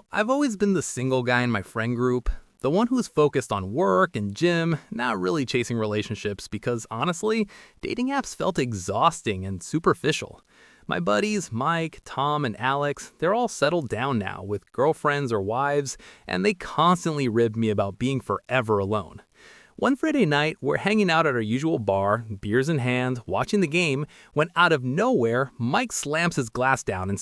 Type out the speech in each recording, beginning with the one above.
I've always been the single guy in my friend group, the one who's focused on work and gym, not really chasing relationships because honestly, dating apps felt exhausting and superficial. My buddies, Mike, Tom, and Alex, they're all settled down now with girlfriends or wives, and they constantly rib me about being forever alone. One Friday night, we're hanging out at our usual bar, beers in hand, watching the game, when out of nowhere, Mike slams his glass down and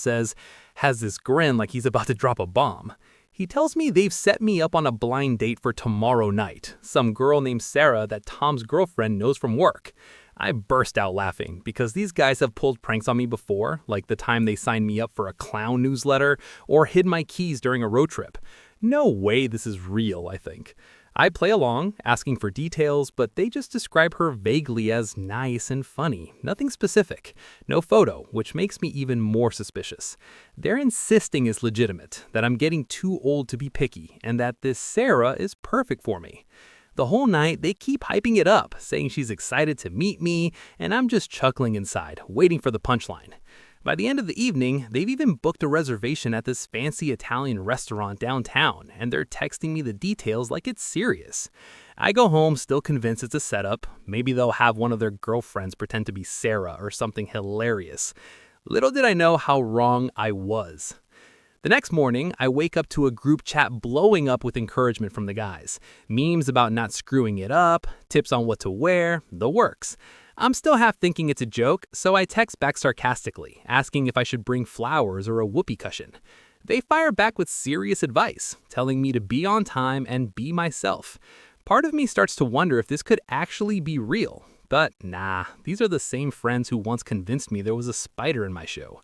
has this grin like he's about to drop a bomb. He tells me they've set me up on a blind date for tomorrow night, some girl named Sarah that Tom's girlfriend knows from work. I burst out laughing because these guys have pulled pranks on me before, like the time they signed me up for a clown newsletter or hid my keys during a road trip. No way this is real, I think. I play along, asking for details, but they just describe her vaguely as nice and funny, nothing specific. No photo, which makes me even more suspicious. They're insisting it's legitimate, that I'm getting too old to be picky, and that this Sarah is perfect for me. The whole night, they keep hyping it up, saying she's excited to meet me, and I'm just chuckling inside, waiting for the punchline. By the end of the evening, they've even booked a reservation at this fancy Italian restaurant downtown, and they're texting me the details like it's serious. I go home still convinced it's a setup. Maybe they'll have one of their girlfriends pretend to be Sarah or something hilarious. Little did I know how wrong I was. The next morning, I wake up to a group chat blowing up with encouragement from the guys. Memes about not screwing it up, tips on what to wear, the works. I'm still half thinking it's a joke, so I text back sarcastically, asking if I should bring flowers or a whoopee cushion. They fire back with serious advice, telling me to be on time and be myself. Part of me starts to wonder if this could actually be real. But nah, these are the same friends who once convinced me there was a spider in my show.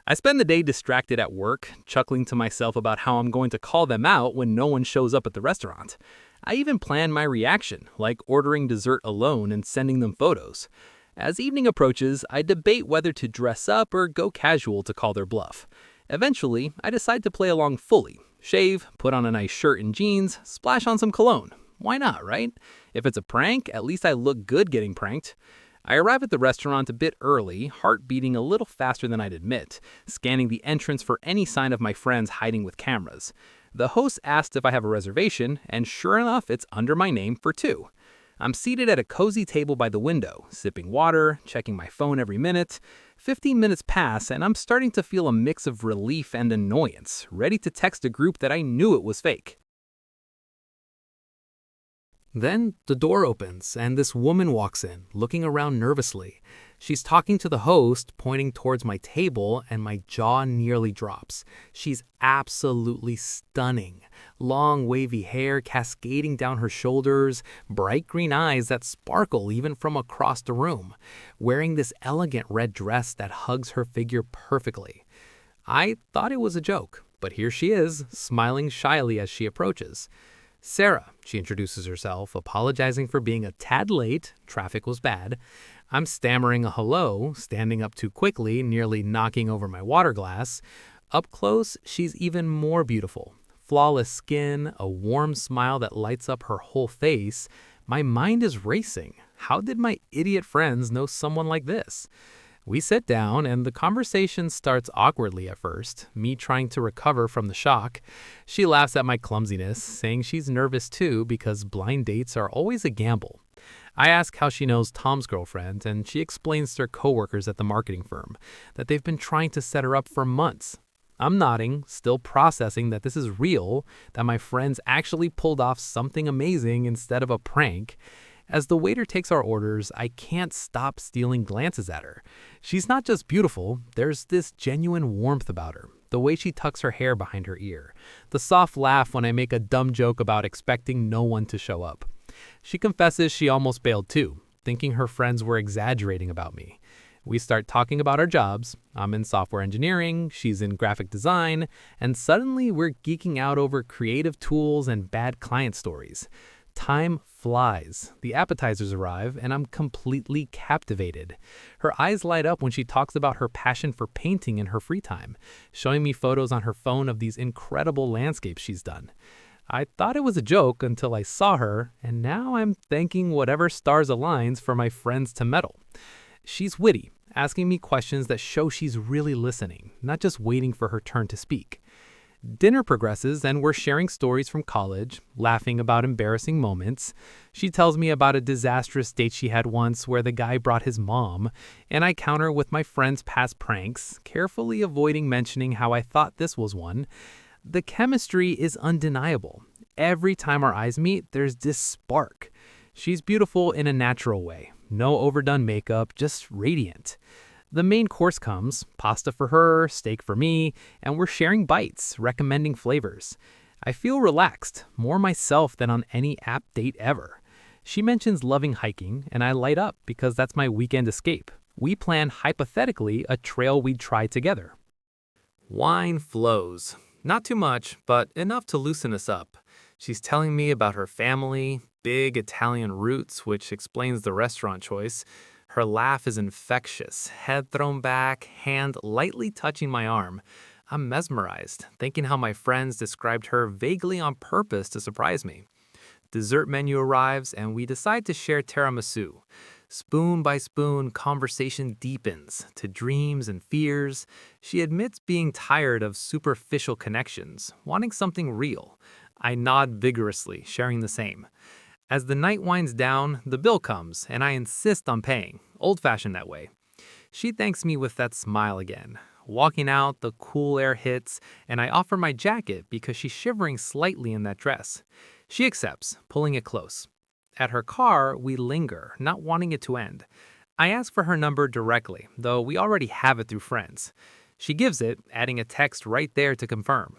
I spend the day distracted at work, chuckling to myself about how I'm going to call them out when no one shows up at the restaurant. I even plan my reaction, like ordering dessert alone and sending them photos. As evening approaches, I debate whether to dress up or go casual to call their bluff. Eventually, I decide to play along fully. Shave, put on a nice shirt and jeans, splash on some cologne. Why not, right? If it's a prank, at least I look good getting pranked. I arrive at the restaurant a bit early, heart beating a little faster than I'd admit, scanning the entrance for any sign of my friends hiding with cameras. The host asked if I have a reservation, and sure enough, it's under my name for two. I'm seated at a cozy table by the window, sipping water, checking my phone every minute. 15 minutes pass, and I'm starting to feel a mix of relief and annoyance, ready to text a group that I knew it was fake. Then the door opens, and this woman walks in, looking around nervously. She's talking to the host, pointing towards my table, and my jaw nearly drops. She's absolutely stunning. Long, wavy hair cascading down her shoulders, bright green eyes that sparkle even from across the room, wearing this elegant red dress that hugs her figure perfectly. I thought it was a joke, but here she is, smiling shyly as she approaches. Sarah, she introduces herself, apologizing for being a tad late. Traffic was bad. I'm stammering a hello, standing up too quickly, nearly knocking over my water glass. Up close, she's even more beautiful. Flawless skin, a warm smile that lights up her whole face. My mind is racing. How did my idiot friends know someone like this? We sit down, and the conversation starts awkwardly at first, me trying to recover from the shock. She laughs at my clumsiness, saying she's nervous too because blind dates are always a gamble. I ask how she knows Tom's girlfriend, and she explains to her coworkers at the marketing firm that they've been trying to set her up for months. I'm nodding, still processing that this is real, that my friends actually pulled off something amazing instead of a prank. As the waiter takes our orders, I can't stop stealing glances at her. She's not just beautiful, there's this genuine warmth about her. The way she tucks her hair behind her ear. The soft laugh when I make a dumb joke about expecting no one to show up. She confesses she almost bailed too, thinking her friends were exaggerating about me. We start talking about our jobs. I'm in software engineering, she's in graphic design, and suddenly we're geeking out over creative tools and bad client stories. Time flies. The appetizers arrive, and I'm completely captivated. Her eyes light up when she talks about her passion for painting in her free time, showing me photos on her phone of these incredible landscapes she's done. I thought it was a joke until I saw her, and now I'm thanking whatever stars aligns for my friends to meddle. She's witty, asking me questions that show she's really listening, not just waiting for her turn to speak. Dinner progresses, and we're sharing stories from college, laughing about embarrassing moments. She tells me about a disastrous date she had once where the guy brought his mom, and I counter with my friend's past pranks, carefully avoiding mentioning how I thought this was one. The chemistry is undeniable. Every time our eyes meet, there's this spark. She's beautiful in a natural way. No overdone makeup, just radiant. The main course comes, pasta for her, steak for me, and we're sharing bites, recommending flavors. I feel relaxed, more myself than on any app date ever. She mentions loving hiking, and I light up because that's my weekend escape. We plan hypothetically a trail we'd try together. Wine flows. Not too much, but enough to loosen us up. She's telling me about her family, big Italian roots, which explains the restaurant choice. Her laugh is infectious, head thrown back, hand lightly touching my arm. I'm mesmerized, thinking how my friends described her vaguely on purpose to surprise me. Dessert menu arrives, and we decide to share tiramisu. Spoon by spoon, conversation deepens to dreams and fears. She admits being tired of superficial connections, wanting something real. I nod vigorously, sharing the same. As the night winds down, the bill comes, and I insist on paying, old-fashioned that way. She thanks me with that smile again. Walking out, the cool air hits, and I offer my jacket because she's shivering slightly in that dress. She accepts, pulling it close. At her car, we linger, not wanting it to end. I ask for her number directly, though we already have it through friends. She gives it, adding a text right there to confirm.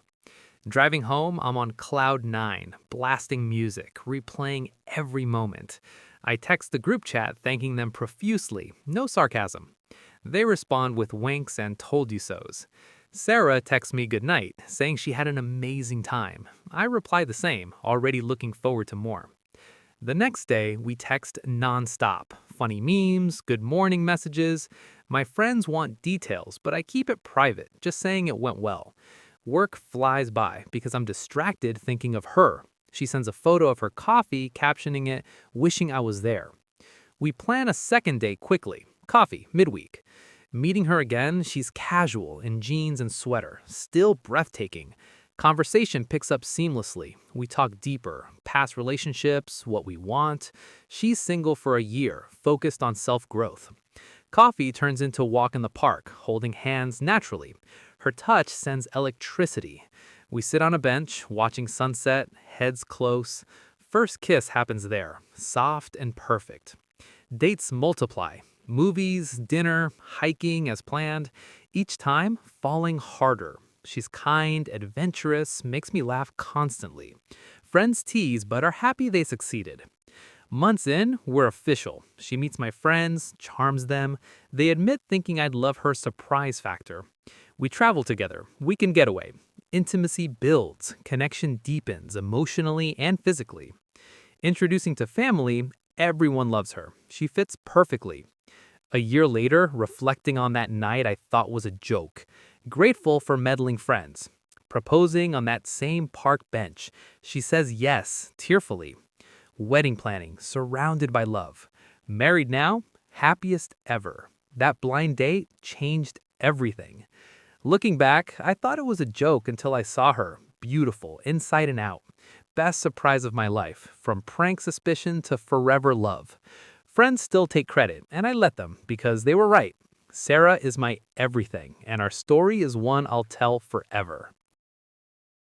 Driving home, I'm on cloud nine, blasting music, replaying every moment. I text the group chat thanking them profusely, no sarcasm. They respond with winks and told you so's. Sarah texts me goodnight, saying she had an amazing time. I reply the same, already looking forward to more. The next day, we text nonstop. Funny memes, good morning messages. My friends want details, but I keep it private, just saying it went well. Work flies by because I'm distracted thinking of her. She sends a photo of her coffee, captioning it, wishing I was there. We plan a second date quickly. Coffee, midweek. Meeting her again, she's casual in jeans and sweater, still breathtaking. Conversation picks up seamlessly. We talk deeper, past relationships, what we want. She's single for a year, focused on self-growth. Coffee turns into a walk in the park, holding hands naturally. Her touch sends electricity. We sit on a bench, watching sunset, heads close. First kiss happens there, soft and perfect. Dates multiply. Movies, dinner, hiking as planned. Each time, falling harder. She's kind, adventurous, makes me laugh constantly. Friends tease but are happy they succeeded. Months in, we're official. She meets my friends, charms them. They admit thinking I'd love her surprise factor. We travel together, weekend getaway. Intimacy builds, connection deepens emotionally and physically. Introducing to family, everyone loves her. She fits perfectly. A year later, reflecting on that night I thought was a joke. Grateful for meddling friends. Proposing on that same park bench. She says yes, tearfully. Wedding planning, surrounded by love. Married now, happiest ever. That blind date changed everything. Looking back, I thought it was a joke until I saw her, beautiful, inside and out. Best surprise of my life, from prank suspicion to forever love. Friends still take credit, and I let them because they were right. Sarah is my everything, and our story is one I'll tell forever.